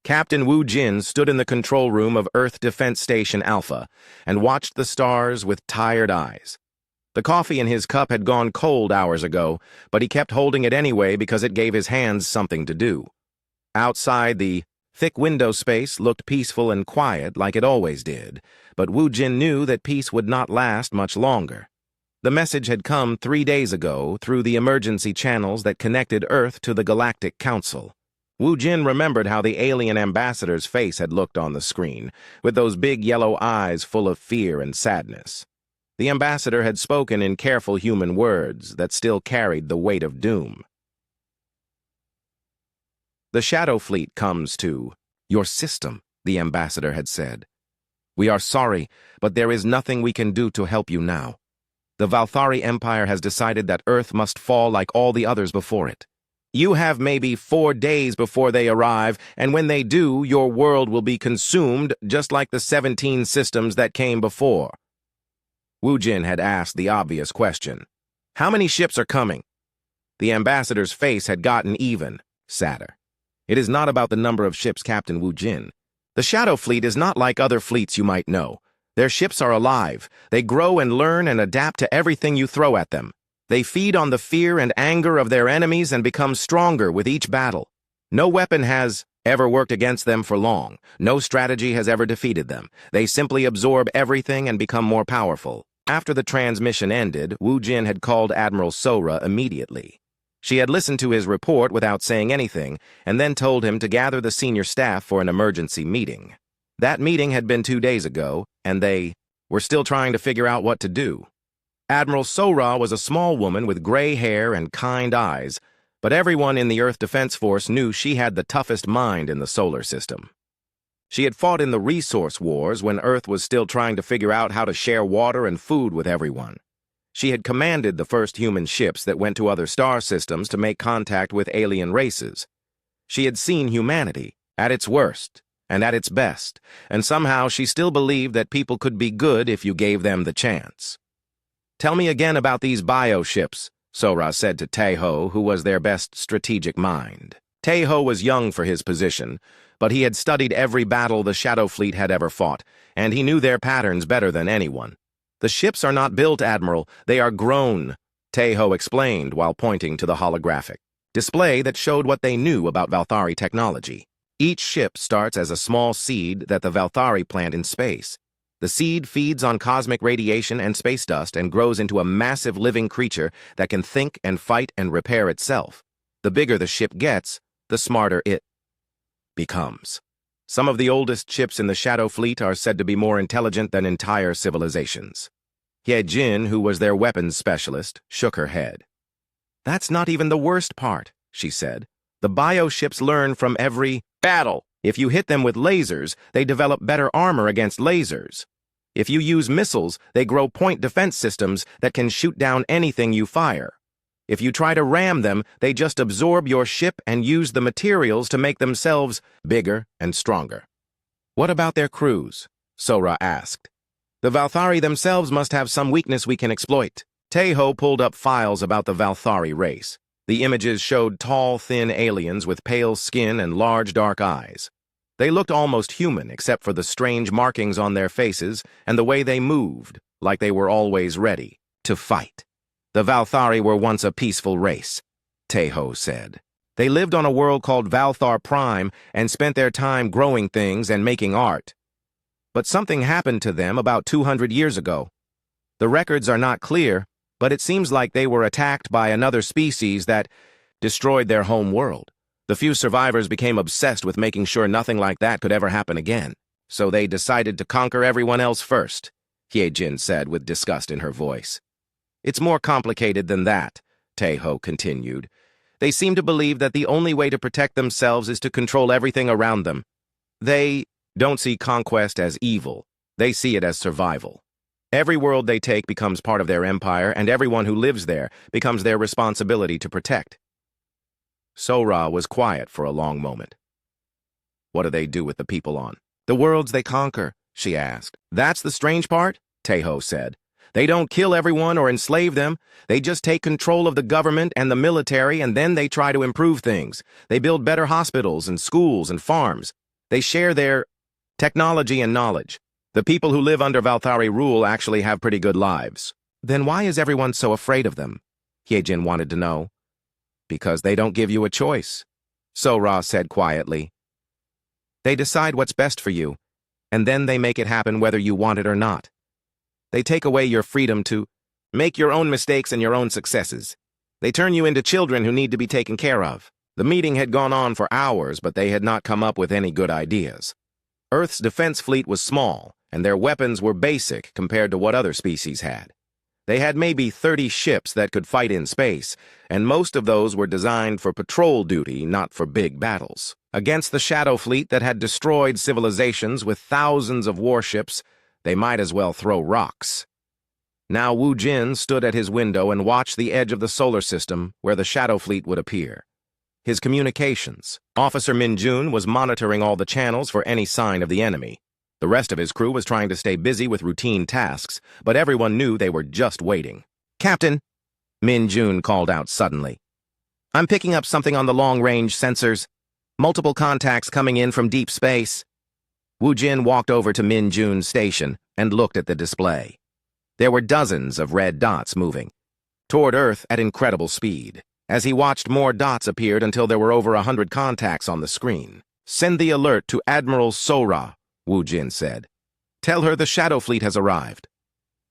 Captain Wu Jin stood in the control room of Earth Defense Station Alpha and watched the stars with tired eyes. The coffee in his cup had gone cold hours ago, but he kept holding it anyway because it gave his hands something to do. Outside, the thick window space looked peaceful and quiet like it always did, but Wu Jin knew that peace would not last much longer. The message had come 3 days ago through the emergency channels that connected Earth to the Galactic Council. Wu Jin remembered how the alien ambassador's face had looked on the screen, with those big yellow eyes full of fear and sadness. The ambassador had spoken in careful human words that still carried the weight of doom. "The Shadow Fleet comes to your system," the ambassador had said. "We are sorry, but there is nothing we can do to help you now. The Valthari Empire has decided that Earth must fall like all the others before it. You have maybe 4 days before they arrive, and when they do, your world will be consumed just like the 17 systems that came before." Wu Jin had asked the obvious question. "How many ships are coming?" The ambassador's face had gotten even sadder. "It is not about the number of ships, Captain Wu Jin. The Shadow Fleet is not like other fleets you might know. Their ships are alive. They grow and learn and adapt to everything you throw at them. They feed on the fear and anger of their enemies and become stronger with each battle. No weapon has ever worked against them for long. No strategy has ever defeated them. They simply absorb everything and become more powerful." After the transmission ended, Wu Jin had called Admiral Sora immediately. She had listened to his report without saying anything, and then told him to gather the senior staff for an emergency meeting. That meeting had been 2 days ago, and they were still trying to figure out what to do. Admiral Sora was a small woman with gray hair and kind eyes, but everyone in the Earth Defense Force knew she had the toughest mind in the solar system. She had fought in the resource wars when Earth was still trying to figure out how to share water and food with everyone. She had commanded the first human ships that went to other star systems to make contact with alien races. She had seen humanity at its worst and at its best, and somehow she still believed that people could be good if you gave them the chance. "Tell me again about these bioships," Sora said to Taeho, who was their best strategic mind. Taeho was young for his position, but he had studied every battle the Shadow Fleet had ever fought, and he knew their patterns better than anyone. "The ships are not built, Admiral. They are grown," Taeho explained while pointing to the holographic display that showed what they knew about Valthari technology. Each ship starts as a small seed that the Valthari plant in space. The seed feeds on cosmic radiation and space dust and grows into a massive living creature that can think and fight and repair itself. The bigger the ship gets, the smarter it becomes. Some of the oldest ships in the Shadow Fleet are said to be more intelligent than entire civilizations. Ye Jin, who was their weapons specialist, shook her head. "That's not even the worst part," she said. "The bioships learn from every battle. If you hit them with lasers, they develop better armor against lasers. If you use missiles, they grow point defense systems that can shoot down anything you fire. If you try to ram them, they just absorb your ship and use the materials to make themselves bigger and stronger." "What about their crews?" Sora asked. "The Valthari themselves must have some weakness we can exploit." Taeho pulled up files about the Valthari race. The images showed tall, thin aliens with pale skin and large, dark eyes. They looked almost human except for the strange markings on their faces and the way they moved, like they were always ready to fight. "The Valthari were once a peaceful race," Taeho said. "They lived on a world called Valthar Prime and spent their time growing things and making art. But something happened to them about 200 years ago. The records are not clear, but it seems like they were attacked by another species that destroyed their home world. The few survivors became obsessed with making sure nothing like that could ever happen again. So they decided to conquer everyone else first," Ye Jin said with disgust in her voice. "It's more complicated than that," Taeho continued. "They seem to believe that the only way to protect themselves is to control everything around them. They don't see conquest as evil. They see it as survival. Every world they take becomes part of their empire, and everyone who lives there becomes their responsibility to protect." Sora was quiet for a long moment. "What do they do with the people on the worlds they conquer?" she asked. "That's the strange part," Taeho said. "They don't kill everyone or enslave them. They just take control of the government and the military, and then they try to improve things. They build better hospitals and schools and farms. They share their technology and knowledge. The people who live under Valthari rule actually have pretty good lives. Then why is everyone so afraid of them? Hyejin wanted to know. Because they don't give you a choice, Sora said quietly. They decide what's best for you, and then they make it happen whether you want it or not. They take away your freedom to make your own mistakes and your own successes. They turn you into children who need to be taken care of. The meeting had gone on for hours, but they had not come up with any good ideas. Earth's defense fleet was small, and their weapons were basic compared to what other species had. They had maybe 30 ships that could fight in space, and most of those were designed for patrol duty, not for big battles. Against the Shadow Fleet that had destroyed civilizations with thousands of warships, they might as well throw rocks. Now Wu Jin stood at his window and watched the edge of the solar system where the Shadow Fleet would appear. His communications. Officer Min Jun was monitoring all the channels for any sign of the enemy. The rest of his crew was trying to stay busy with routine tasks, but everyone knew they were just waiting. Captain, Min Jun called out suddenly. I'm picking up something on the long-range sensors. Multiple contacts coming in from deep space. Wu Jin walked over to Min Jun's station and looked at the display. There were dozens of red dots moving toward Earth at incredible speed. As he watched, more dots appeared until there were over 100 contacts on the screen. Send the alert to Admiral Sora, Wu Jin said. Tell her the Shadow Fleet has arrived.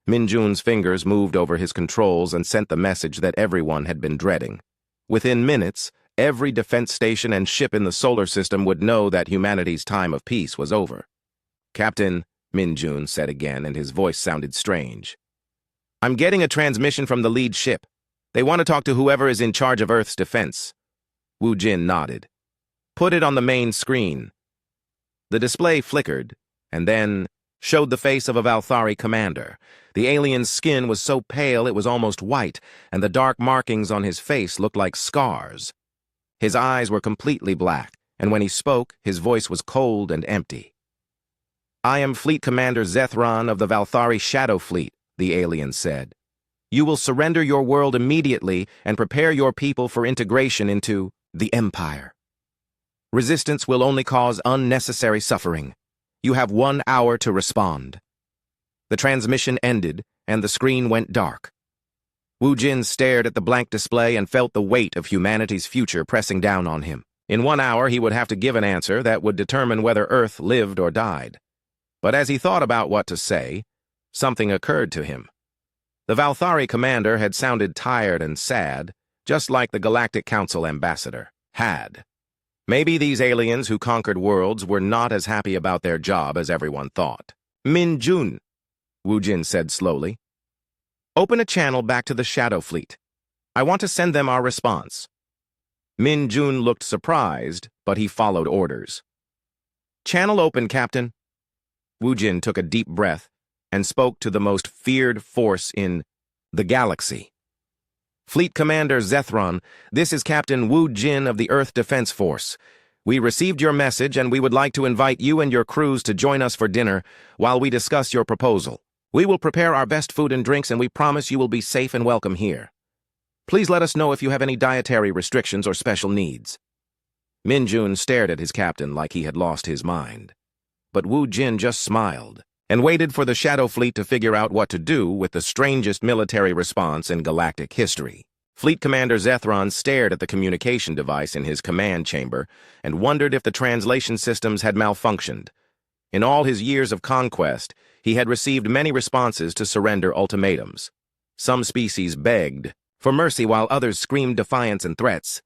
Min Jun's fingers moved over his controls and sent the message that everyone had been dreading. Within minutes, every defense station and ship in the solar system would know that humanity's time of peace was over. Captain, Min Jun said again, and his voice sounded strange. I'm getting a transmission from the lead ship. They want to talk to whoever is in charge of Earth's defense. Wu Jin nodded. Put it on the main screen. The display flickered, and then showed the face of a Valthari commander. The alien's skin was so pale it was almost white, and the dark markings on his face looked like scars. His eyes were completely black, and when he spoke, his voice was cold and empty. I am Fleet Commander Zethron of the Valthari Shadow Fleet, the alien said. You will surrender your world immediately and prepare your people for integration into the Empire. Resistance will only cause unnecessary suffering. You have 1 hour to respond. The transmission ended, and the screen went dark. Wu Jin stared at the blank display and felt the weight of humanity's future pressing down on him. In 1 hour, he would have to give an answer that would determine whether Earth lived or died. But as he thought about what to say, something occurred to him. The Valthari commander had sounded tired and sad, just like the Galactic Council ambassador had. Maybe these aliens who conquered worlds were not as happy about their job as everyone thought. Min Jun, Wu Jin said slowly. Open a channel back to the Shadow Fleet. I want to send them our response. Min Jun looked surprised, but he followed orders. Channel open, Captain. Wu Jin took a deep breath and spoke to the most feared force in the galaxy. Fleet Commander Zethron, this is Captain Wu Jin of the Earth Defense Force. We received your message and we would like to invite you and your crews to join us for dinner while we discuss your proposal. We will prepare our best food and drinks and we promise you will be safe and welcome here. Please let us know if you have any dietary restrictions or special needs. Min Jun stared at his captain like he had lost his mind. But Wu Jin just smiled and waited for the Shadow Fleet to figure out what to do with the strangest military response in galactic history. Fleet Commander Zethron stared at the communication device in his command chamber and wondered if the translation systems had malfunctioned. In all his years of conquest, he had received many responses to surrender ultimatums. Some species begged for mercy while others screamed defiance and threats.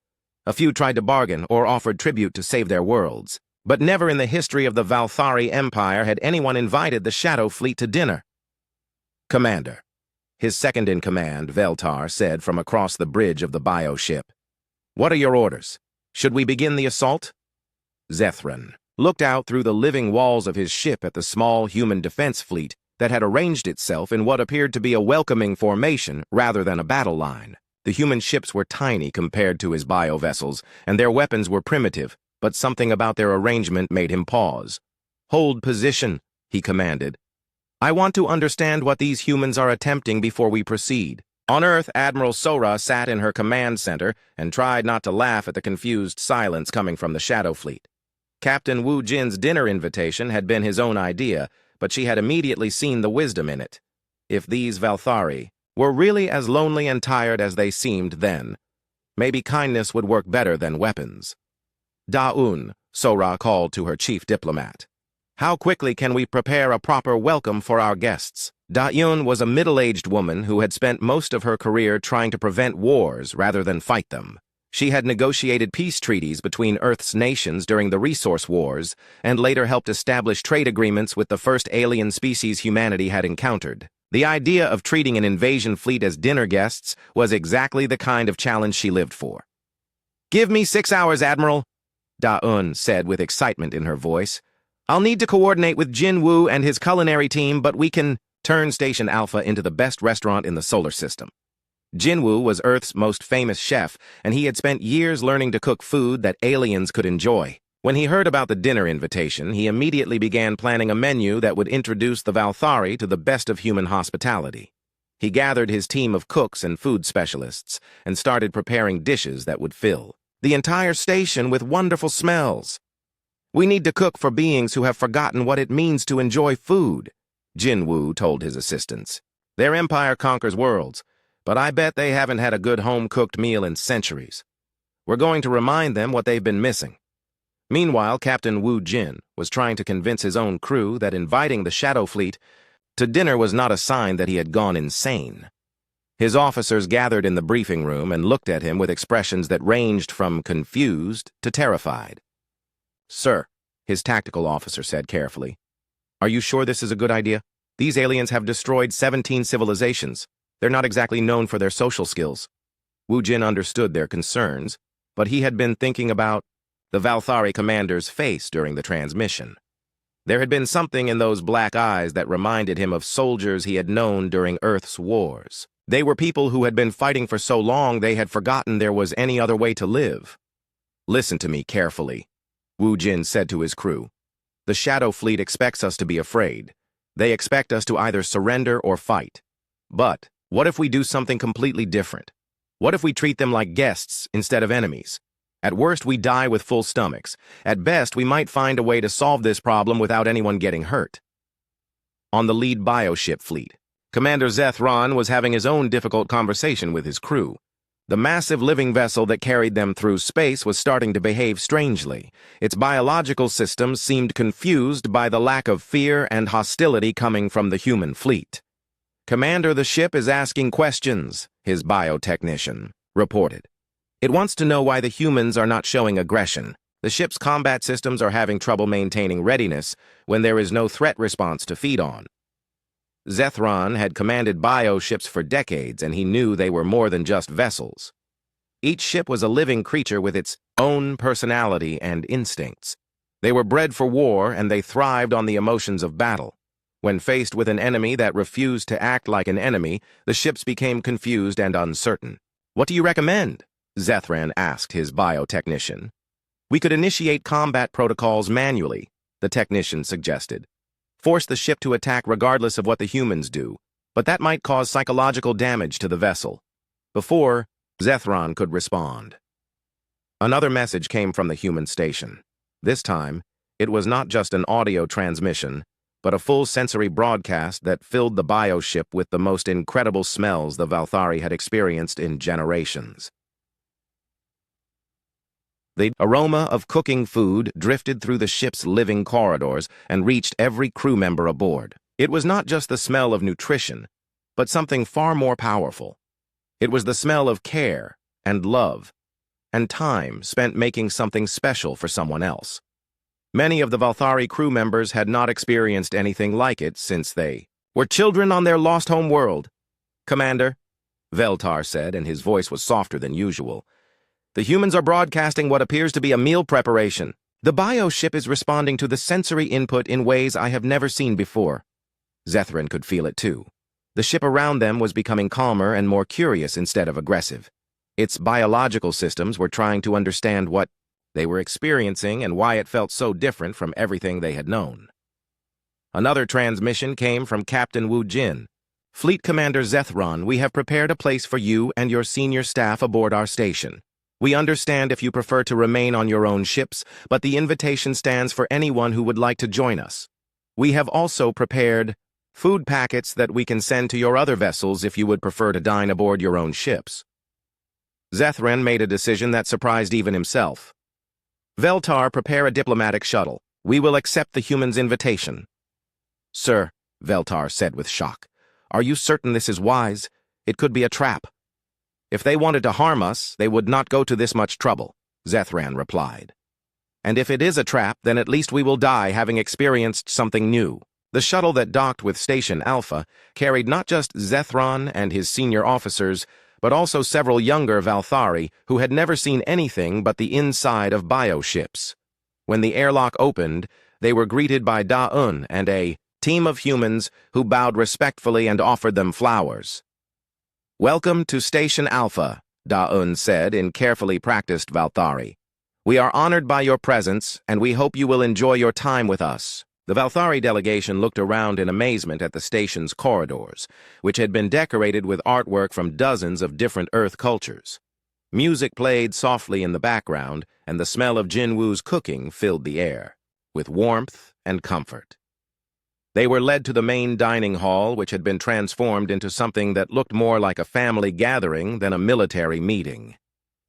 A few tried to bargain or offered tribute to save their worlds. But never in the history of the Valthari Empire had anyone invited the Shadow Fleet to dinner. Commander, his second-in-command, Veltar, said from across the bridge of the bio-ship. What are your orders? Should we begin the assault? Zethron looked out through the living walls of his ship at the small human defense fleet that had arranged itself in what appeared to be a welcoming formation rather than a battle line. The human ships were tiny compared to his bio-vessels, and their weapons were primitive, but something about their arrangement made him pause. Hold position, he commanded. I want to understand what these humans are attempting before we proceed. On Earth, Admiral Sora sat in her command center and tried not to laugh at the confused silence coming from the Shadow Fleet. Captain Wu Jin's dinner invitation had been his own idea, but she had immediately seen the wisdom in it. If these Valthari were really as lonely and tired as they seemed then, maybe kindness would work better than weapons. Da-un, Sora called to her chief diplomat. How quickly can we prepare a proper welcome for our guests? Da-un was a middle-aged woman who had spent most of her career trying to prevent wars rather than fight them. She had negotiated peace treaties between Earth's nations during the Resource Wars and later helped establish trade agreements with the first alien species humanity had encountered. The idea of treating an invasion fleet as dinner guests was exactly the kind of challenge she lived for. "Give me 6 hours, Admiral," Da-un said with excitement in her voice. "I'll need to coordinate with Jin Wu and his culinary team, but we can turn Station Alpha into the best restaurant in the solar system." Jin Wu was Earth's most famous chef, and he had spent years learning to cook food that aliens could enjoy. When he heard about the dinner invitation, he immediately began planning a menu that would introduce the Valthari to the best of human hospitality. He gathered his team of cooks and food specialists and started preparing dishes that would fill the entire station with wonderful smells. "We need to cook for beings who have forgotten what it means to enjoy food," Jin Wu told his assistants. "Their empire conquers worlds, but I bet they haven't had a good home-cooked meal in centuries. We're going to remind them what they've been missing." Meanwhile, Captain Wu Jin was trying to convince his own crew that inviting the Shadow Fleet to dinner was not a sign that he had gone insane. His officers gathered in the briefing room and looked at him with expressions that ranged from confused to terrified. "Sir," his tactical officer said carefully, "are you sure this is a good idea? These aliens have destroyed 17 civilizations. They're not exactly known for their social skills." Wu Jin understood their concerns, but he had been thinking about the Valthari commander's face during the transmission. There had been something in those black eyes that reminded him of soldiers he had known during Earth's wars. They were people who had been fighting for so long they had forgotten there was any other way to live. "Listen to me carefully," Wu Jin said to his crew. "The Shadow Fleet expects us to be afraid. They expect us to either surrender or fight. But what if we do something completely different? What if we treat them like guests instead of enemies? At worst, we die with full stomachs. At best, we might find a way to solve this problem without anyone getting hurt." On the lead bioship fleet, Commander Zethron was having his own difficult conversation with his crew. The massive living vessel that carried them through space was starting to behave strangely. Its biological systems seemed confused by the lack of fear and hostility coming from the human fleet. "Commander, the ship is asking questions," his biotechnician reported. "It wants to know why the humans are not showing aggression. The ship's combat systems are having trouble maintaining readiness when there is no threat response to feed on." Zethron had commanded bioships for decades, and he knew they were more than just vessels. Each ship was a living creature with its own personality and instincts. They were bred for war, and they thrived on the emotions of battle. When faced with an enemy that refused to act like an enemy, the ships became confused and uncertain. "What do you recommend?" Zethran asked his biotechnician. "We could initiate combat protocols manually," the technician suggested. "Force the ship to attack regardless of what the humans do, but that might cause psychological damage to the vessel." Before Zethron could respond, another message came from the human station. This time, it was not just an audio transmission, but a full sensory broadcast that filled the bioship with the most incredible smells the Valthari had experienced in generations. The aroma of cooking food drifted through the ship's living corridors and reached every crew member aboard. It was not just the smell of nutrition, but something far more powerful. It was the smell of care and love, and time spent making something special for someone else. Many of the Valthari crew members had not experienced anything like it since they were children on their lost home world. "Commander," Veltar said, and his voice was softer than usual, "the humans are broadcasting what appears to be a meal preparation. The bioship is responding to the sensory input in ways I have never seen before." Zethran could feel it too. The ship around them was becoming calmer and more curious instead of aggressive. Its biological systems were trying to understand what they were experiencing and why it felt so different from everything they had known. Another transmission came from Captain Wu Jin. "Fleet Commander Zethron, we have prepared a place for you and your senior staff aboard our station. We understand if you prefer to remain on your own ships, but the invitation stands for anyone who would like to join us. We have also prepared food packets that we can send to your other vessels if you would prefer to dine aboard your own ships. Zethran made a decision that surprised even himself. Veltar, prepare a diplomatic shuttle. We will accept the humans' invitation. Sir, Veltar said with shock, are you certain this is wise? It could be a trap. If they wanted to harm us, they would not go to this much trouble, Zethran replied. And if it is a trap, then at least we will die having experienced something new. The shuttle that docked with Station Alpha carried not just Zethran and his senior officers, but also several younger Valthari who had never seen anything but the inside of bioships. When the airlock opened, they were greeted by Da-Un and a team of humans who bowed respectfully and offered them flowers. Welcome to Station Alpha, Da-Un said in carefully practiced Valthari. We are honored by your presence, and we hope you will enjoy your time with us. The Valthari delegation looked around in amazement at the station's corridors, which had been decorated with artwork from dozens of different Earth cultures. Music played softly in the background, and the smell of Jinwoo's cooking filled the air, with warmth and comfort. They were led to the main dining hall, which had been transformed into something that looked more like a family gathering than a military meeting.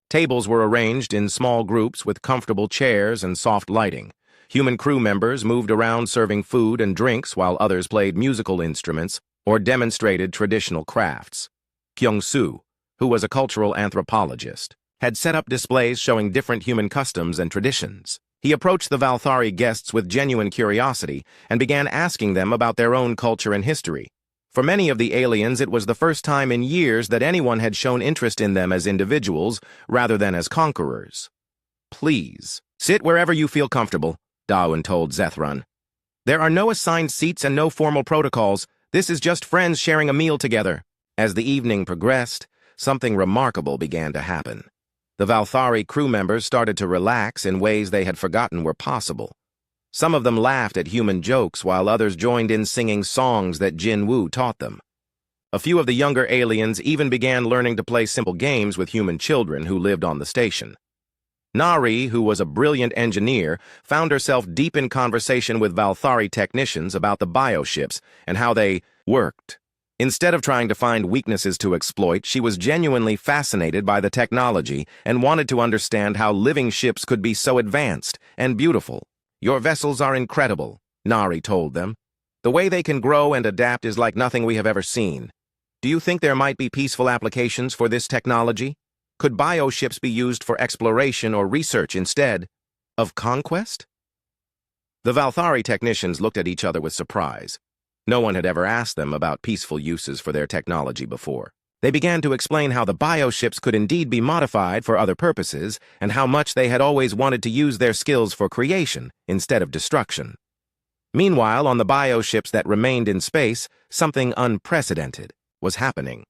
Tables were arranged in small groups with comfortable chairs and soft lighting. Human crew members moved around serving food and drinks while others played musical instruments or demonstrated traditional crafts. Kyung-soo, who was a cultural anthropologist, had set up displays showing different human customs and traditions. He approached the Valthari guests with genuine curiosity and began asking them about their own culture and history. For many of the aliens, it was the first time in years that anyone had shown interest in them as individuals rather than as conquerors. Please, sit wherever you feel comfortable, Da-Un told Zethran. There are no assigned seats and no formal protocols. This is just friends sharing a meal together. As the evening progressed, something remarkable began to happen. The Valthari crew members started to relax in ways they had forgotten were possible. Some of them laughed at human jokes while others joined in singing songs that Jinwoo taught them. A few of the younger aliens even began learning to play simple games with human children who lived on the station. Nari, who was a brilliant engineer, found herself deep in conversation with Valthari technicians about the bioships and how they worked. Instead of trying to find weaknesses to exploit, she was genuinely fascinated by the technology and wanted to understand how living ships could be so advanced and beautiful. Your vessels are incredible, Nari told them. The way they can grow and adapt is like nothing we have ever seen. Do you think there might be peaceful applications for this technology? Could bioships be used for exploration or research instead of conquest? The Valthari technicians looked at each other with surprise. No one had ever asked them about peaceful uses for their technology before. They began to explain how the bioships could indeed be modified for other purposes and how much they had always wanted to use their skills for creation instead of destruction. Meanwhile, on the bioships that remained in space, something unprecedented was happening.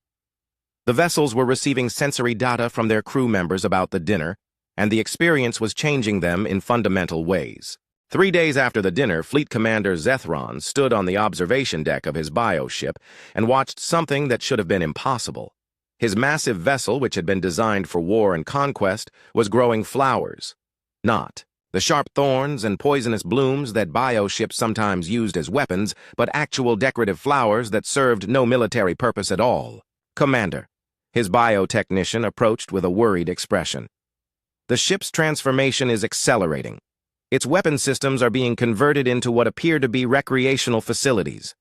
The vessels were receiving sensory data from their crew members about the dinner, and the experience was changing them in fundamental ways. 3 days after the dinner, Fleet Commander Zethran stood on the observation deck of his bioship and watched something that should have been impossible. His massive vessel, which had been designed for war and conquest, was growing flowers. Not the sharp thorns and poisonous blooms that bioships sometimes used as weapons, but actual decorative flowers that served no military purpose at all. Commander, his biotechnician approached with a worried expression. The ship's transformation is accelerating. Its weapon systems are being converted into what appear to be recreational facilities.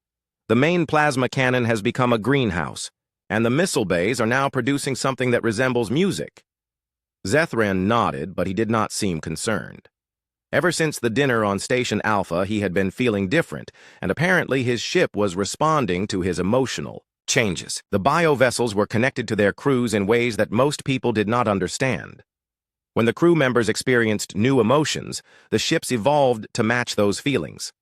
The main plasma cannon has become a greenhouse, and the missile bays are now producing something that resembles music. Zethran nodded, but he did not seem concerned. Ever since the dinner on Station Alpha, he had been feeling different, and apparently his ship was responding to his emotional changes. The bio-vessels were connected to their crews in ways that most people did not understand. When the crew members experienced new emotions, the ships evolved to match those feelings.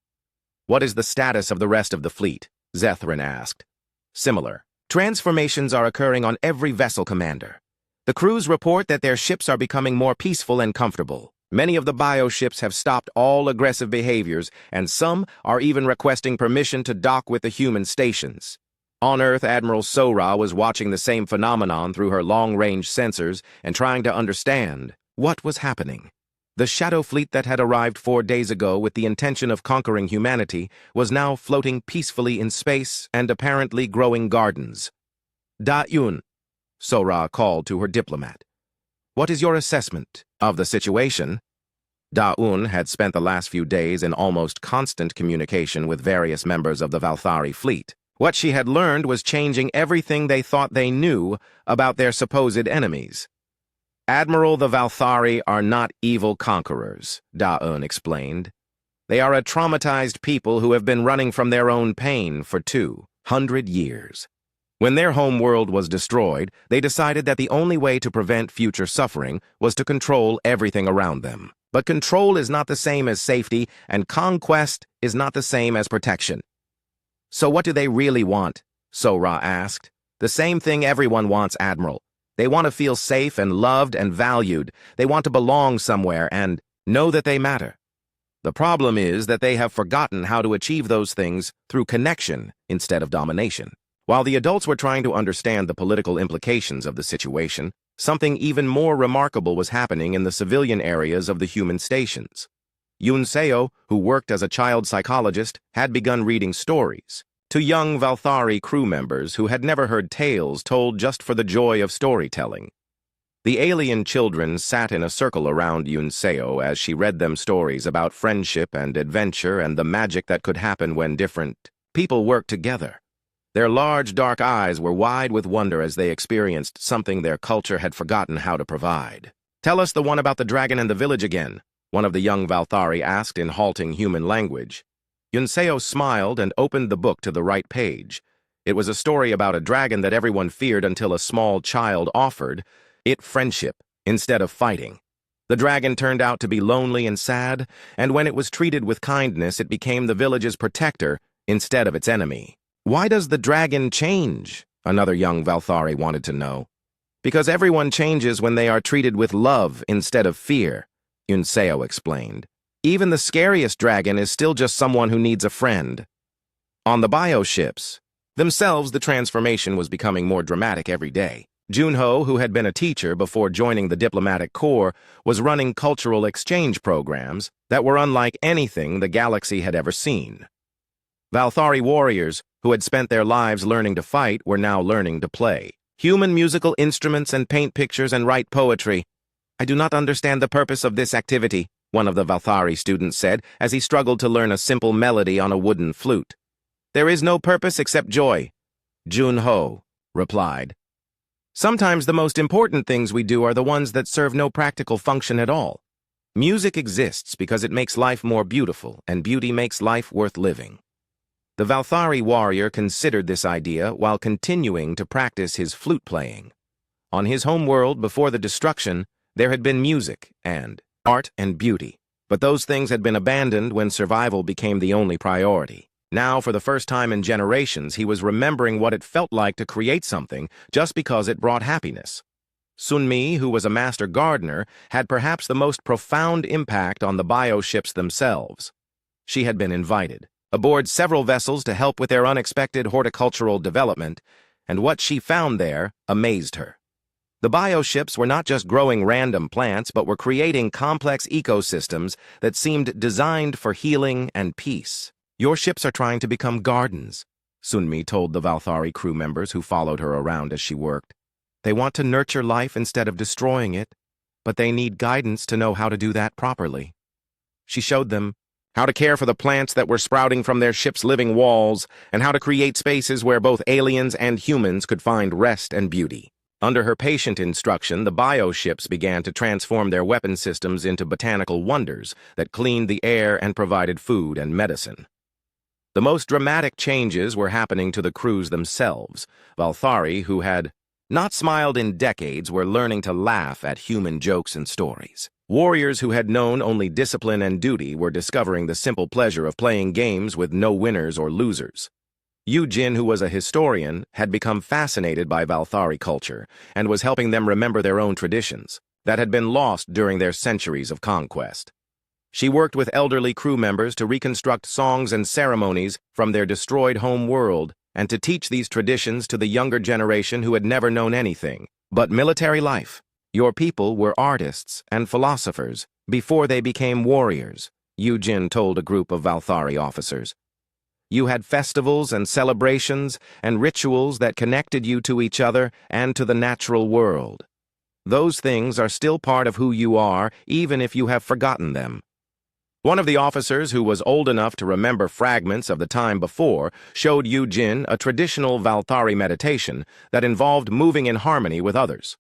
What is the status of the rest of the fleet? Zethran asked. Similar. Transformations are occurring on every vessel, Commander. The crews report that their ships are becoming more peaceful and comfortable. Many of the bioships have stopped all aggressive behaviors, and some are even requesting permission to dock with the human stations. On Earth, Admiral Sora was watching the same phenomenon through her long-range sensors and trying to understand what was happening. The Shadow Fleet that had arrived 4 days ago with the intention of conquering humanity was now floating peacefully in space and apparently growing gardens. Da-Yun, Sora called to her diplomat. What is your assessment of the situation? Da-Un had spent the last few days in almost constant communication with various members of the Valthari fleet. What she had learned was changing everything they thought they knew about their supposed enemies. Admiral, the Valthari are not evil conquerors, Da-Un explained. They are a traumatized people who have been running from their own pain for 200 years. When their home world was destroyed, they decided that the only way to prevent future suffering was to control everything around them. But control is not the same as safety, and conquest is not the same as protection. So what do they really want? Sora asked. The same thing everyone wants, Admiral. They want to feel safe and loved and valued. They want to belong somewhere and know that they matter. The problem is that they have forgotten how to achieve those things through connection instead of domination. While the adults were trying to understand the political implications of the situation, something even more remarkable was happening in the civilian areas of the human stations. Yunseo, who worked as a child psychologist, had begun reading stories to young Valthari crew members who had never heard tales told just for the joy of storytelling. The alien children sat in a circle around Yunseo as she read them stories about friendship and adventure and the magic that could happen when different people worked together. Their large, dark eyes were wide with wonder as they experienced something their culture had forgotten how to provide. Tell us the one about the dragon and the village again, one of the young Valthari asked in halting human language. Yunseo smiled and opened the book to the right page. It was a story about a dragon that everyone feared until a small child offered it friendship instead of fighting. The dragon turned out to be lonely and sad, and when it was treated with kindness, it became the village's protector instead of its enemy. Why does the dragon change? Another young Valthari wanted to know. Because everyone changes when they are treated with love instead of fear, Yunseo explained. Even the scariest dragon is still just someone who needs a friend. On the bioships themselves, the transformation was becoming more dramatic every day. Junho, who had been a teacher before joining the diplomatic corps, was running cultural exchange programs that were unlike anything the galaxy had ever seen. Valthari warriors, who had spent their lives learning to fight, were now learning to play human musical instruments and paint pictures and write poetry. I do not understand the purpose of this activity, one of the Valthari students said as he struggled to learn a simple melody on a wooden flute. There is no purpose except joy, Junho replied. Sometimes the most important things we do are the ones that serve no practical function at all. Music exists because it makes life more beautiful, and beauty makes life worth living. The Valthari warrior considered this idea while continuing to practice his flute playing. On his home world before the destruction, there had been music and art and beauty, but those things had been abandoned when survival became the only priority. Now, for the first time in generations, he was remembering what it felt like to create something just because it brought happiness. Sunmi, who was a master gardener, had perhaps the most profound impact on the bioships themselves. She had been invited aboard several vessels to help with their unexpected horticultural development, and what she found there amazed her. The bioships were not just growing random plants, but were creating complex ecosystems that seemed designed for healing and peace. Your ships are trying to become gardens, Sunmi told the Valthari crew members who followed her around as she worked. They want to nurture life instead of destroying it, but they need guidance to know how to do that properly. She showed them how to care for the plants that were sprouting from their ship's living walls, and how to create spaces where both aliens and humans could find rest and beauty. Under her patient instruction, the bioships began to transform their weapon systems into botanical wonders that cleaned the air and provided food and medicine. The most dramatic changes were happening to the crews themselves. Valthari, who had not smiled in decades, were learning to laugh at human jokes and stories. Warriors who had known only discipline and duty were discovering the simple pleasure of playing games with no winners or losers. Yujin, who was a historian, had become fascinated by Valthari culture and was helping them remember their own traditions that had been lost during their centuries of conquest. She worked with elderly crew members to reconstruct songs and ceremonies from their destroyed home world and to teach these traditions to the younger generation who had never known anything but military life. Your people were artists and philosophers before they became warriors, Yujin told a group of Valthari officers. You had festivals and celebrations and rituals that connected you to each other and to the natural world. Those things are still part of who you are, even if you have forgotten them. One of the officers, who was old enough to remember fragments of the time before, showed Yujin a traditional Valthari meditation that involved moving in harmony with others.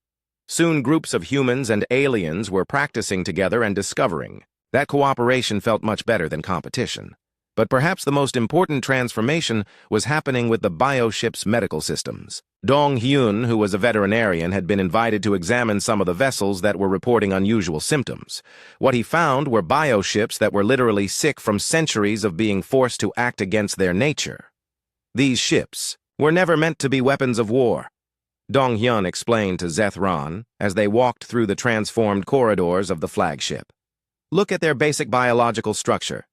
Soon groups of humans and aliens were practicing together and discovering that cooperation felt much better than competition. But perhaps the most important transformation was happening with the bioship's medical systems. Dong Hyun, who was a veterinarian, had been invited to examine some of the vessels that were reporting unusual symptoms. What he found were bioships that were literally sick from centuries of being forced to act against their nature. These ships were never meant to be weapons of war, Dong Hyun explained to Zethran as they walked through the transformed corridors of the flagship. Look at their basic biological structure.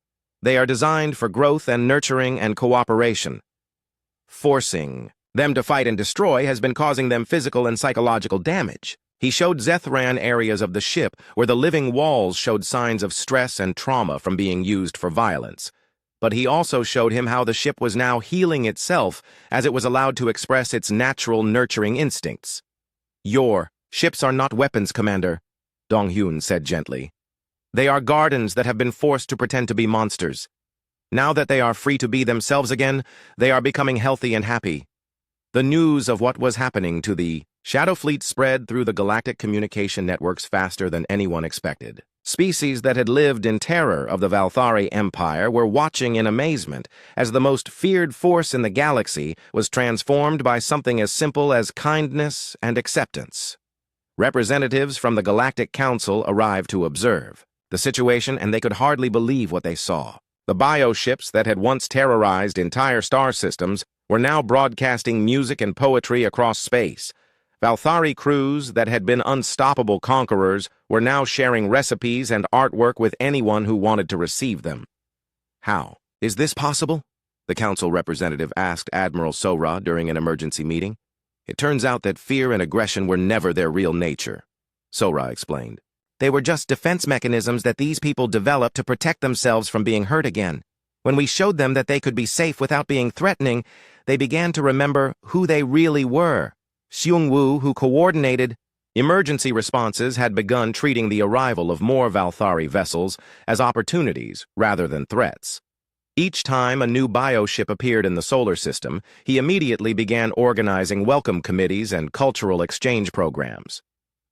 They are designed for growth and nurturing and cooperation. Forcing them to fight and destroy has been causing them physical and psychological damage. He showed Zethran areas of the ship where the living walls showed signs of stress and trauma from being used for violence. But he also showed him how the ship was now healing itself as it was allowed to express its natural nurturing instincts. Your ships are not weapons, Commander, Dong Hyun said gently. They are gardens that have been forced to pretend to be monsters. Now that they are free to be themselves again, they are becoming healthy and happy. The news of what was happening to the Shadow Fleet spread through the galactic communication networks faster than anyone expected. Species that had lived in terror of the Valthari Empire were watching in amazement as the most feared force in the galaxy was transformed by something as simple as kindness and acceptance. Representatives from the Galactic Council arrived to observe the situation, and they could hardly believe what they saw. The bioships that had once terrorized entire star systems were now broadcasting music and poetry across space. Valthari crews that had been unstoppable conquerors were now sharing recipes and artwork with anyone who wanted to receive them. How is this possible? The council representative asked Admiral Sora during an emergency meeting. It turns out that fear and aggression were never their real nature, Sora explained. They were just defense mechanisms that these people developed to protect themselves from being hurt again. When we showed them that they could be safe without being threatening, they began to remember who they really were. Seung-woo, who coordinated emergency responses, had begun treating the arrival of more Valthari vessels as opportunities rather than threats. Each time a new bioship appeared in the solar system, he immediately began organizing welcome committees and cultural exchange programs.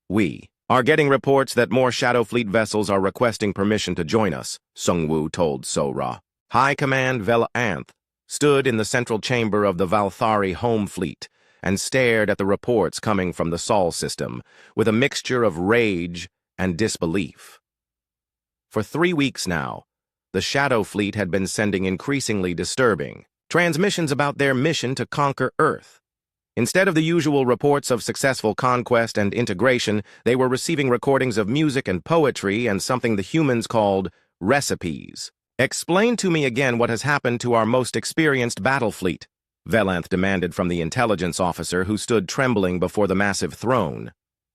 We are getting reports that more Shadow Fleet vessels are requesting permission to join us, Seung-woo told Sora. High Command Velanth stood in the central chamber of the Valthari home fleet and stared at the reports coming from the Sol system with a mixture of rage and disbelief. For 3 weeks now, the Shadow Fleet had been sending increasingly disturbing transmissions about their mission to conquer Earth. Instead of the usual reports of successful conquest and integration, they were receiving recordings of music and poetry and something the humans called recipes. Explain to me again what has happened to our most experienced battle fleet, Velanth demanded from the intelligence officer who stood trembling before the massive throne.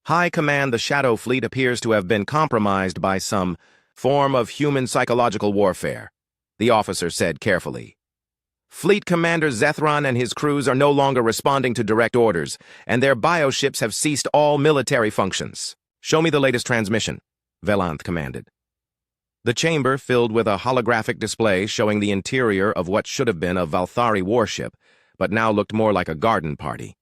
High Command, the Shadow Fleet appears to have been compromised by some form of human psychological warfare, the officer said carefully. Fleet Commander Zethran and his crews are no longer responding to direct orders, and their bioships have ceased all military functions. Show me the latest transmission, Velanth commanded. The chamber filled with a holographic display showing the interior of what should have been a Valthari warship, but now looked more like a garden party.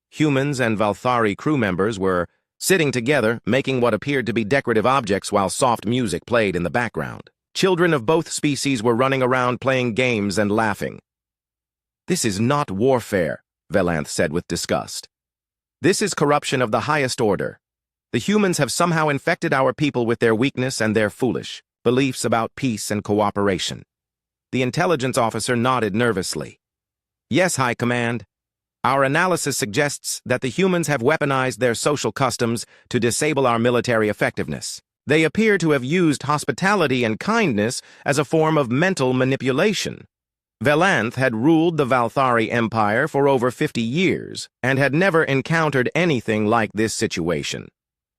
Humans and Valthari crew members were sitting together, making what appeared to be decorative objects while soft music played in the background. Children of both species were running around playing games and laughing. This is not warfare, Velanth said with disgust. This is corruption of the highest order. The humans have somehow infected our people with their weakness and their foolish beliefs about peace and cooperation. The intelligence officer nodded nervously. Yes, High Command. Our analysis suggests that the humans have weaponized their social customs to disable our military effectiveness. They appear to have used hospitality and kindness as a form of mental manipulation. Valanth had ruled the Valthari Empire for over 50 years and had never encountered anything like this situation.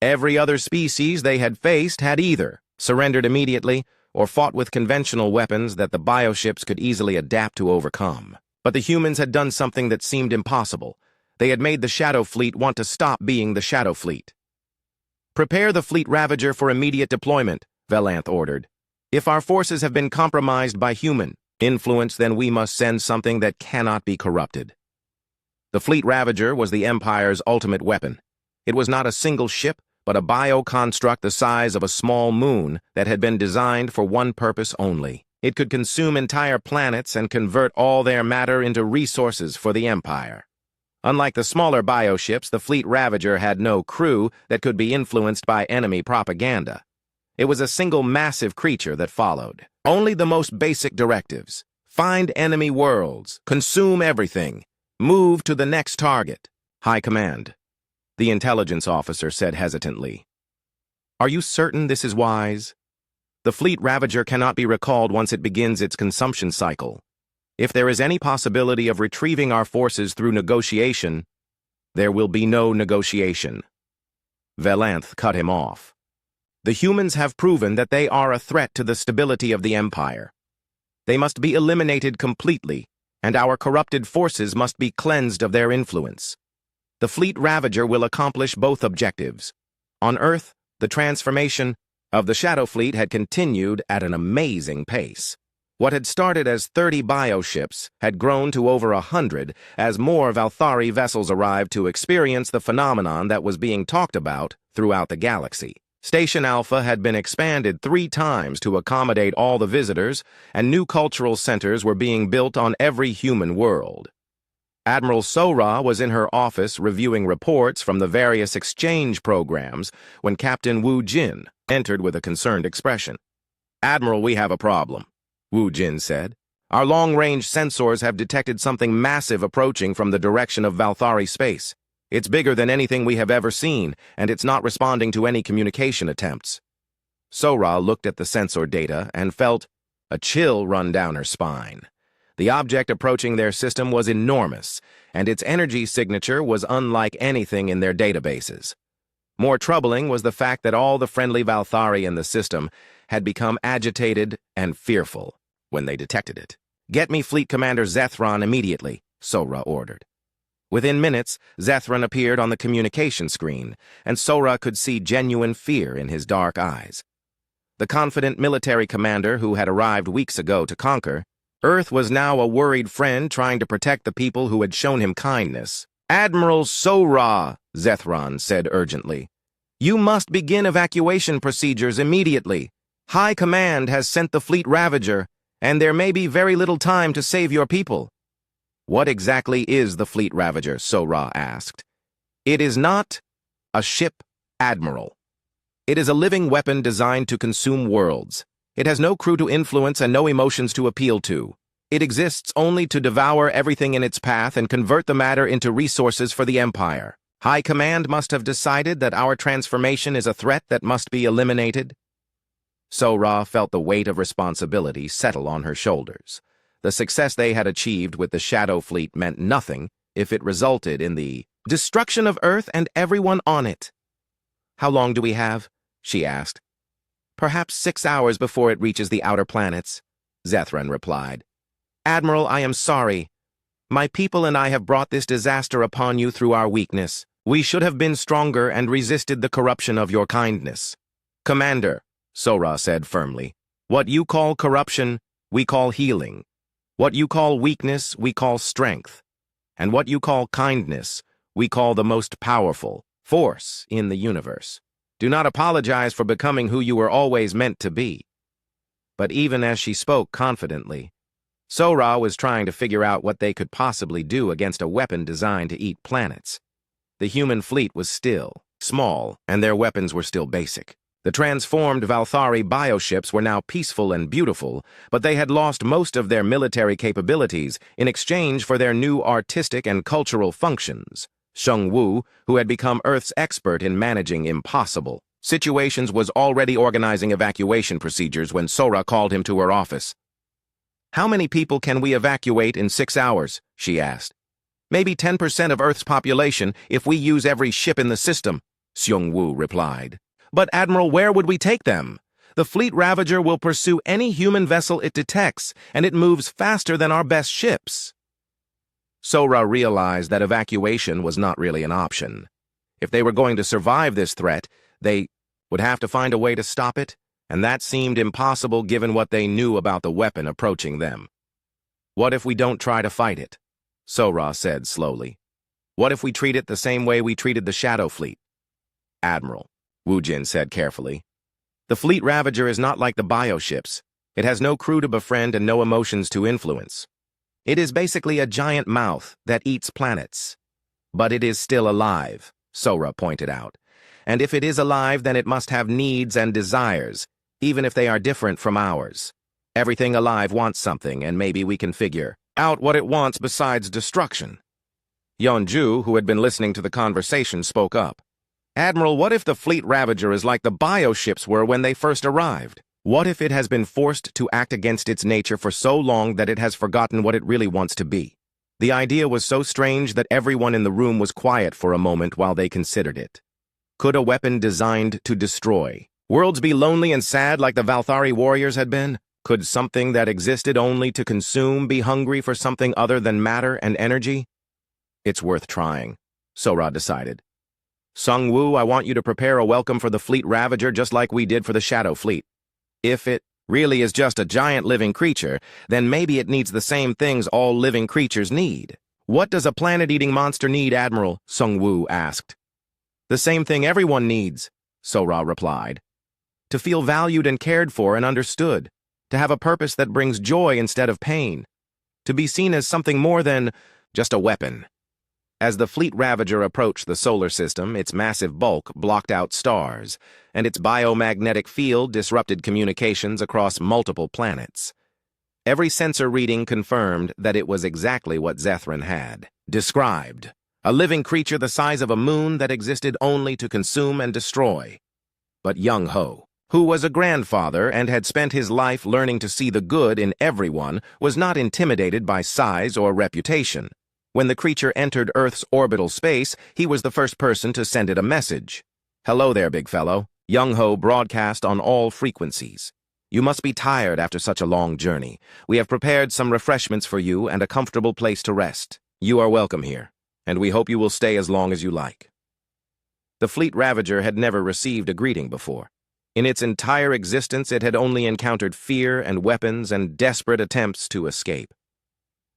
Every other species they had faced had either surrendered immediately or fought with conventional weapons that the bioships could easily adapt to overcome. But the humans had done something that seemed impossible. They had made the Shadow Fleet want to stop being the Shadow Fleet. "Prepare the Fleet Ravager for immediate deployment," Valanth ordered. "If our forces have been compromised by human influence, then we must send something that cannot be corrupted." The Fleet Ravager was the Empire's ultimate weapon. It was not a single ship, but a bio-construct the size of a small moon that had been designed for one purpose only. It could consume entire planets and convert all their matter into resources for the Empire. Unlike the smaller bioships, the Fleet Ravager had no crew that could be influenced by enemy propaganda. It was a single massive creature that followed only the most basic directives. Find enemy worlds, consume everything, move to the next target. High Command, the intelligence officer said hesitantly. "Are you certain this is wise? The Fleet Ravager cannot be recalled once it begins its consumption cycle. If there is any possibility of retrieving our forces through negotiation, there will be no negotiation." Valanth cut him off. "The humans have proven that they are a threat to the stability of the Empire. They must be eliminated completely, and our corrupted forces must be cleansed of their influence. The Fleet Ravager will accomplish both objectives. On Earth, the transformation of the Shadow Fleet had continued at an amazing pace. What had started as 30 bioships had grown to over 100 as more Valthari vessels arrived to experience the phenomenon that was being talked about throughout the galaxy. Station Alpha had been expanded 3 times to accommodate all the visitors, and new cultural centers were being built on every human world. Admiral Sora was in her office reviewing reports from the various exchange programs when Captain Wu Jin entered with a concerned expression. "Admiral, we have a problem," Wu Jin said. "Our long-range sensors have detected something massive approaching from the direction of Valthari space. It's bigger than anything we have ever seen, and it's not responding to any communication attempts." Sora looked at the sensor data and felt a chill run down her spine. The object approaching their system was enormous, and its energy signature was unlike anything in their databases. More troubling was the fact that all the friendly Valthari in the system had become agitated and fearful when they detected it. "Get me Fleet Commander Zethron immediately," Sora ordered. Within minutes, Zethron appeared on the communication screen, and Sora could see genuine fear in his dark eyes. The confident military commander who had arrived weeks ago to conquer Earth was now a worried friend trying to protect the people who had shown him kindness. "Admiral Sora," Zethron said urgently, "you must begin evacuation procedures immediately. High Command has sent the Fleet Ravager, and there may be very little time to save your people." "What exactly is the Fleet Ravager?" Sora asked. "It is not a ship, Admiral. It is a living weapon designed to consume worlds. It has no crew to influence and no emotions to appeal to. It exists only to devour everything in its path and convert the matter into resources for the Empire. High Command must have decided that our transformation is a threat that must be eliminated." Sora felt the weight of responsibility settle on her shoulders. The success they had achieved with the Shadow Fleet meant nothing if it resulted in the destruction of Earth and everyone on it. "How long do we have?" she asked. "Perhaps 6 hours before it reaches the outer planets," Zethron replied. "Admiral, I am sorry. My people and I have brought this disaster upon you through our weakness. We should have been stronger and resisted the corruption of your kindness." "Commander," Sora said firmly, "what you call corruption, we call healing. What you call weakness, we call strength. And what you call kindness, we call the most powerful force in the universe. Do not apologize for becoming who you were always meant to be." But even as she spoke confidently, Sora was trying to figure out what they could possibly do against a weapon designed to eat planets. The human fleet was still small, and their weapons were still basic. The transformed Valthari bioships were now peaceful and beautiful, but they had lost most of their military capabilities in exchange for their new artistic and cultural functions. Sheng Wu, who had become Earth's expert in managing impossible situations, was already organizing evacuation procedures when Sora called him to her office. How many people can we evacuate in 6 hours? She asked. Maybe 10% of Earth's population if we use every ship in the system, Seung-woo replied. But Admiral, where would we take them? The fleet Ravager will pursue any human vessel it detects, and it moves faster than our best ships. Sora realized that evacuation was not really an option. If they were going to survive this threat, they would have to find a way to stop it, and that seemed impossible given what they knew about the weapon approaching them. What if we don't try to fight it? Sora said slowly. What if we treat it the same way we treated the Shadow Fleet? Admiral, Woojin said carefully. The Fleet Ravager is not like the bioships. It has no crew to befriend and no emotions to influence. It is basically a giant mouth that eats planets. But it is still alive, Sora pointed out. And if it is alive, then it must have needs and desires, even if they are different from ours. Everything alive wants something, and maybe we can figure out what it wants besides destruction. Yeonju, who had been listening to the conversation, spoke up. Admiral, what if the Fleet Ravager is like the bioships were when they first arrived? What if it has been forced to act against its nature for so long that it has forgotten what it really wants to be? The idea was so strange that everyone in the room was quiet for a moment while they considered it. Could a weapon designed to destroy worlds be lonely and sad like the Valthari warriors had been? Could something that existed only to consume be hungry for something other than matter and energy? It's worth trying, Sora decided. Sung-woo, I want you to prepare a welcome for the Fleet Ravager just like we did for the Shadow Fleet. If it really is just a giant living creature, then maybe it needs the same things all living creatures need. What does a planet-eating monster need, Admiral? Sung-woo asked. The same thing everyone needs, Sora replied. To feel valued and cared for and understood. To have a purpose that brings joy instead of pain. To be seen as something more than just a weapon. As the Fleet Ravager approached the solar system, its massive bulk blocked out stars, and its biomagnetic field disrupted communications across multiple planets. Every sensor reading confirmed that it was exactly what Zethran had described. A living creature the size of a moon that existed only to consume and destroy. But Young-ho, who was a grandfather and had spent his life learning to see the good in everyone, was not intimidated by size or reputation. When the creature entered Earth's orbital space, he was the first person to send it a message. Hello there, big fellow. Young-ho broadcast on all frequencies. You must be tired after such a long journey. We have prepared some refreshments for you and a comfortable place to rest. You are welcome here, and we hope you will stay as long as you like. The Fleet Ravager had never received a greeting before. In its entire existence, it had only encountered fear and weapons and desperate attempts to escape.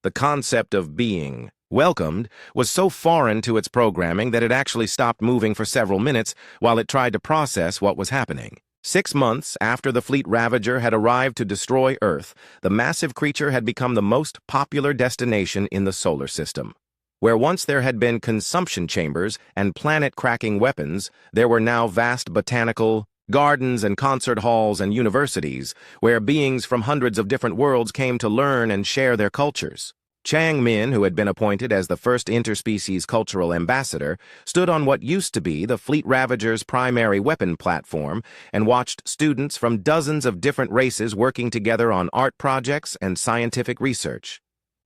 The concept of being welcomed was so foreign to its programming that it actually stopped moving for several minutes while it tried to process what was happening. 6 months after the Fleet Ravager had arrived to destroy Earth, the massive creature had become the most popular destination in the solar system. Where once there had been consumption chambers and planet-cracking weapons, there were now vast botanical gardens and concert halls and universities where beings from hundreds of different worlds came to learn and share their cultures. Chang Min, who had been appointed as the first interspecies cultural ambassador, stood on what used to be the Fleet Ravager's primary weapon platform and watched students from dozens of different races working together on art projects and scientific research.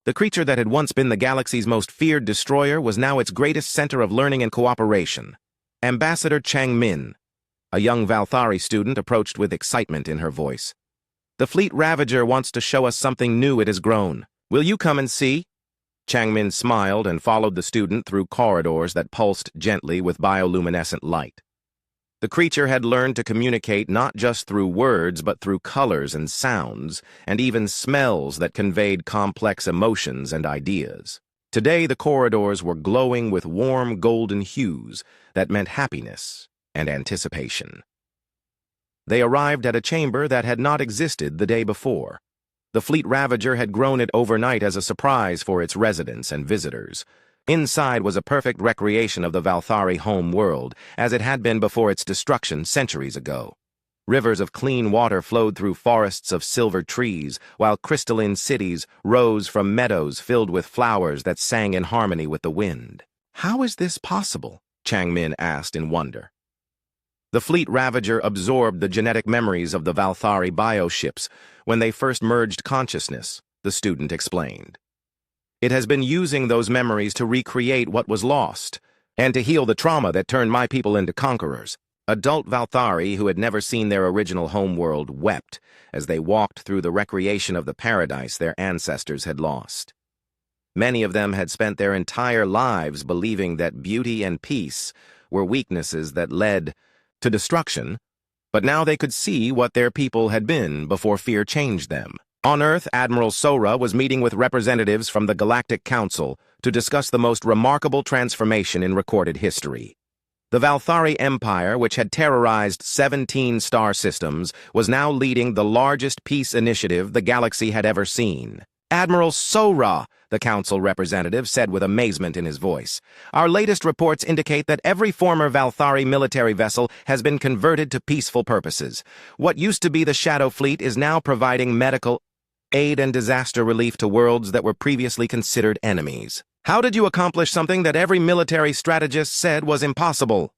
The creature that had once been the galaxy's most feared destroyer was now its greatest center of learning and cooperation. Ambassador Chang Min, a young Valthari student, approached with excitement in her voice. The Fleet Ravager wants to show us something new it has grown. Will you come and see? Changmin smiled and followed the student through corridors that pulsed gently with bioluminescent light. The creature had learned to communicate not just through words but through colors and sounds, and even smells that conveyed complex emotions and ideas. Today the corridors were glowing with warm golden hues that meant happiness and anticipation. They arrived at a chamber that had not existed the day before. The Fleet Ravager had grown it overnight as a surprise for its residents and visitors. Inside was a perfect recreation of the Valthari home world, as it had been before its destruction centuries ago. Rivers of clean water flowed through forests of silver trees, while crystalline cities rose from meadows filled with flowers that sang in harmony with the wind. How is this possible? Changmin asked in wonder. The Fleet Ravager absorbed the genetic memories of the Valthari bioships when they first merged consciousness. the student explained. It has been using those memories to recreate what was lost, and to heal the trauma that turned my people into conquerors. Adult Valthari, who had never seen their original homeworld, wept as they walked through the recreation of the paradise their ancestors had lost. Many of them had spent their entire lives believing that beauty and peace were weaknesses that led to destruction, but now they could see what their people had been before fear changed them. On Earth, Admiral Sora was meeting with representatives from the Galactic Council to discuss the most remarkable transformation in recorded history. The Valthari Empire, which had terrorized 17 star systems, was now leading the largest peace initiative the galaxy had ever seen. "Admiral Sora," the council representative said with amazement in his voice, "our latest reports indicate that every former Valthari military vessel has been converted to peaceful purposes. What used to be the Shadow Fleet is now providing medical aid and disaster relief to worlds that were previously considered enemies. How did you accomplish something that every military strategist said was impossible?"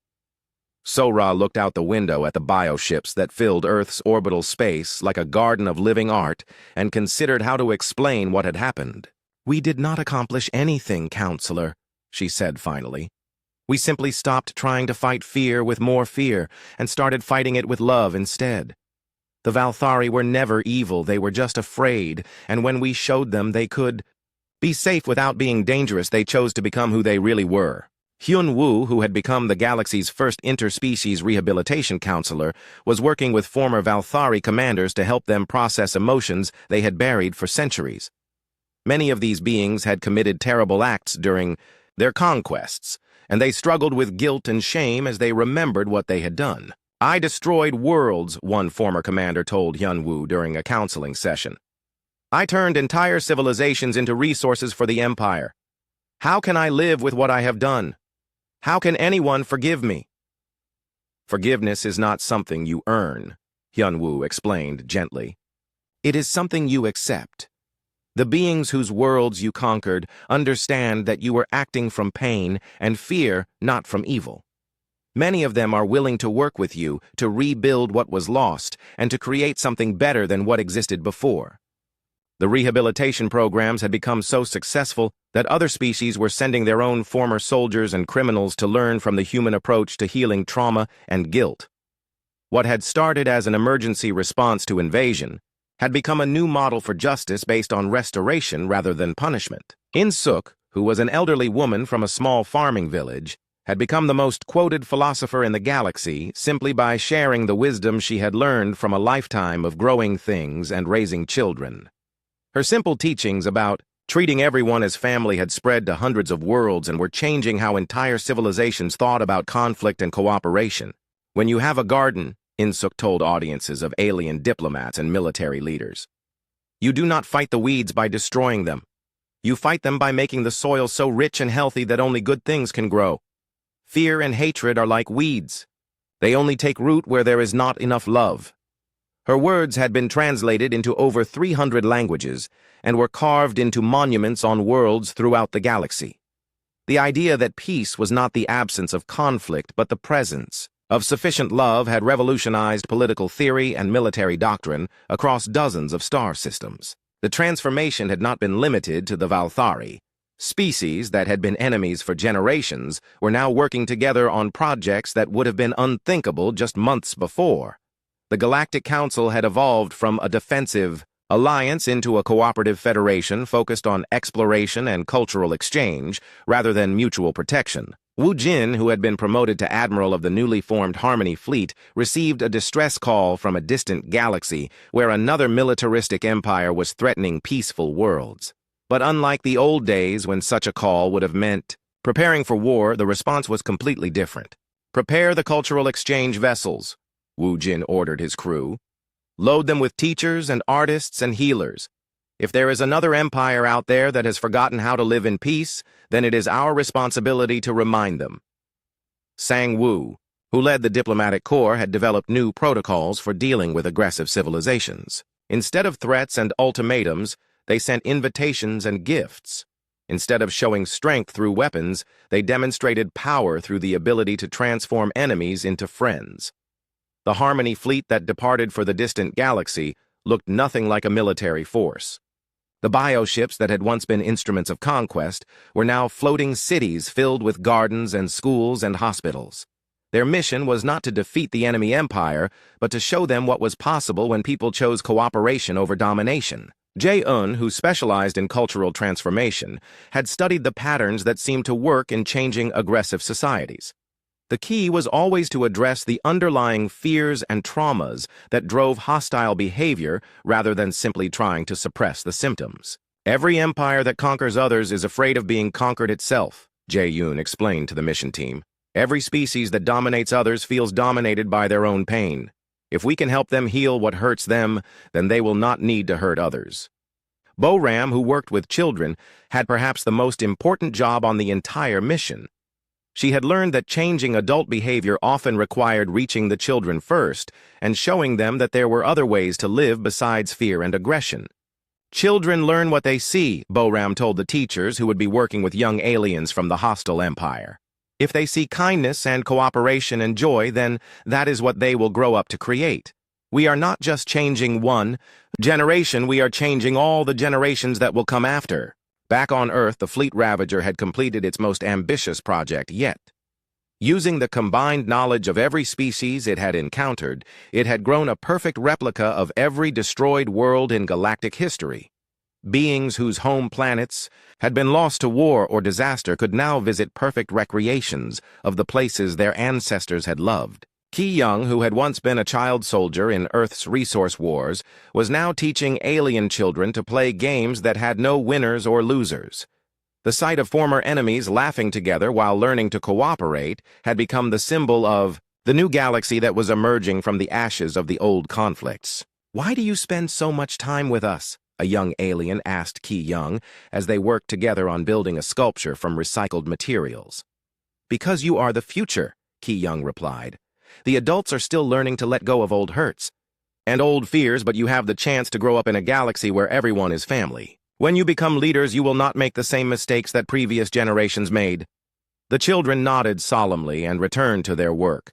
Sora looked out the window at the bioships that filled Earth's orbital space like a garden of living art and considered how to explain what had happened. "We did not accomplish anything, Counselor," she said finally. "We simply stopped trying to fight fear with more fear and started fighting it with love instead. The Valthari were never evil, they were just afraid, and when we showed them they could be safe without being dangerous, they chose to become who they really were." Hyun Woo, who had become the galaxy's first interspecies rehabilitation counselor, was working with former Valthari commanders to help them process emotions they had buried for centuries. Many of these beings had committed terrible acts during their conquests, and they struggled with guilt and shame as they remembered what they had done. "I destroyed worlds," one former commander told Hyun Woo during a counseling session. "I turned entire civilizations into resources for the Empire. How can I live with what I have done? How can anyone forgive me?" "Forgiveness is not something you earn," Hyun Woo explained gently. "It is something you accept. The beings whose worlds you conquered understand that you were acting from pain and fear, not from evil. Many of them are willing to work with you to rebuild what was lost and to create something better than what existed before." The rehabilitation programs had become so successful that other species were sending their own former soldiers and criminals to learn from the human approach to healing trauma and guilt. What had started as an emergency response to invasion had become a new model for justice based on restoration rather than punishment. In-Suk, who was an elderly woman from a small farming village, had become the most quoted philosopher in the galaxy simply by sharing the wisdom she had learned from a lifetime of growing things and raising children. Her simple teachings about treating everyone as family had spread to hundreds of worlds and were changing how entire civilizations thought about conflict and cooperation. "When you have a garden," In-Suk told audiences of alien diplomats and military leaders, "you do not fight the weeds by destroying them. You fight them by making the soil so rich and healthy that only good things can grow. Fear and hatred are like weeds. They only take root where there is not enough love." Her words had been translated into over 300 languages and were carved into monuments on worlds throughout the galaxy. The idea that peace was not the absence of conflict but the presence of sufficient love had revolutionized political theory and military doctrine across dozens of star systems. The transformation had not been limited to the Valthari. Species that had been enemies for generations were now working together on projects that would have been unthinkable just months before. The Galactic Council had evolved from a defensive alliance into a cooperative federation focused on exploration and cultural exchange rather than mutual protection. Wu Jin, who had been promoted to admiral of the newly formed Harmony Fleet, received a distress call from a distant galaxy where another militaristic empire was threatening peaceful worlds. But unlike the old days when such a call would have meant preparing for war, the response was completely different. "Prepare the cultural exchange vessels," Wu Jin ordered his crew. "Load them with teachers and artists and healers. If there is another empire out there that has forgotten how to live in peace, then it is our responsibility to remind them." Sang Wu, who led the diplomatic corps, had developed new protocols for dealing with aggressive civilizations. Instead of threats and ultimatums, they sent invitations and gifts. Instead of showing strength through weapons, they demonstrated power through the ability to transform enemies into friends. The Harmony Fleet that departed for the distant galaxy looked nothing like a military force. The bioships that had once been instruments of conquest were now floating cities filled with gardens and schools and hospitals. Their mission was not to defeat the enemy empire, but to show them what was possible when people chose cooperation over domination. Jae-eun, who specialized in cultural transformation, had studied the patterns that seemed to work in changing aggressive societies. The key was always to address the underlying fears and traumas that drove hostile behavior rather than simply trying to suppress the symptoms. Every empire that conquers others is afraid of being conquered itself, Jae-eun explained to the mission team. Every species that dominates others feels dominated by their own pain. If we can help them heal what hurts them, then they will not need to hurt others. Bo-Ram, who worked with children, had perhaps the most important job on the entire mission. She had learned that changing adult behavior often required reaching the children first and showing them that there were other ways to live besides fear and aggression. Children learn what they see, Bo-Ram told the teachers who would be working with young aliens from the hostile empire. If they see kindness and cooperation and joy, then that is what they will grow up to create. We are not just changing one generation, we are changing all the generations that will come after. Back on Earth, the Fleet Ravager had completed its most ambitious project yet. Using the combined knowledge of every species it had encountered, it had grown a perfect replica of every destroyed world in galactic history. Beings whose home planets had been lost to war or disaster could now visit perfect recreations of the places their ancestors had loved. Ki-young, who had once been a child soldier in Earth's resource wars, was now teaching alien children to play games that had no winners or losers. The sight of former enemies laughing together while learning to cooperate had become the symbol of the new galaxy that was emerging from the ashes of the old conflicts. "Why do you spend so much time with us?" a young alien asked Ki-young as they worked together on building a sculpture from recycled materials. "Because you are the future," Ki-young replied. "The adults are still learning to let go of old hurts and old fears, but you have the chance to grow up in a galaxy where everyone is family. When you become leaders, you will not make the same mistakes that previous generations made." The children nodded solemnly and returned to their work.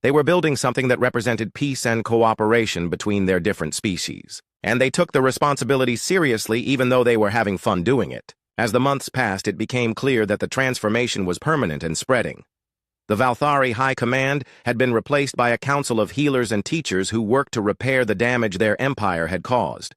They were building something that represented peace and cooperation between their different species, and they took the responsibility seriously even though they were having fun doing it. As the months passed, it became clear that the transformation was permanent and spreading. The Valthari High Command had been replaced by a council of healers and teachers who worked to repair the damage their empire had caused.